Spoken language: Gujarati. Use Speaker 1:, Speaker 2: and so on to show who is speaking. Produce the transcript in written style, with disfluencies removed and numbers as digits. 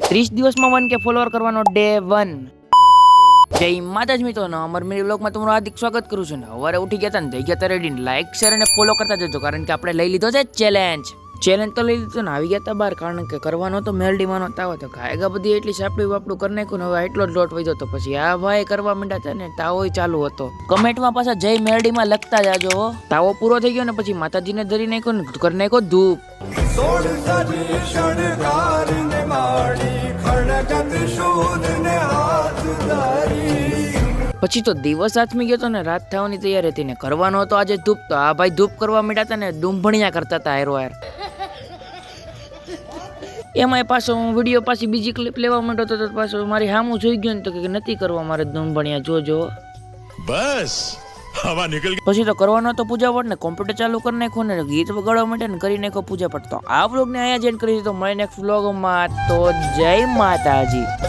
Speaker 1: 30 દિવસમાં 1K ફોલોવર કરવાનો ડે 1. જય માતાજી મિત્રો, અમારા મિની વ્લોગમાં તમારું હાર્દિક સ્વાગત કરું છું. ને સવારે ઉઠી ગયા હતા ને થઈ ગયા હતા રેડી. લાઈક શેર અને ફોલો કરતા જજો, કારણ કે આપણે લઈ લીધો છે ચેલેન્જ તો લઈ લીધો ને આવી ગયા હતા બહાર, કારણ કે કરવાનો તો મેલડીમાં નો તાવ હતો. ગાયગા બધી એટલી સાપડી વાપડું કરી નાખ્યું ને હવે એટલો જ લોટ વધ્યો હતો. પછી આ ભાઈ કરવા માંડ્યા હતા ને તાવો ચાલુ હતો. કમેન્ટમાં પાછા જય મેલડીમાં લખતા જાજો. તાવો પૂરો થઈ ગયો ને પછી માતાજીને ધરી નાખ્યો ને કરી નાખ્યો ધૂપ. પછી તો દિવસ હાથમી ગયો તો ને રાત થવાની તૈયારી હતી ને કરવાનો હતો આજે ધૂપ. તો આ ભાઈ ધૂપ કરવા માંડ્યા હતા ને ડુંભણિયા કરતા હતા હેરો યાર. એમાં પાછો હું વિડીયો પાછી બીજી ક્લિપ લેવા માંડ્યો તો પાછો મારી સામું જોઈ ગયો ને તો કે નથી કરવા મારે ડુંભણિયા, જોજો બસ હવા નીકળ ગઈ. પછી તો કરવાનો તો પૂજા પાઠ ને કોમ્પ્યુટર ચાલુ કરી નાખો ને ગીત વગાડવા માટે ને કરી નાખો પૂજા પાઠ. તો આ વ્લોગ ને અહીંયા જેડ કરી તો મળે નેક્સ્ટ વ્લોગમાં. તો જય માતાજી.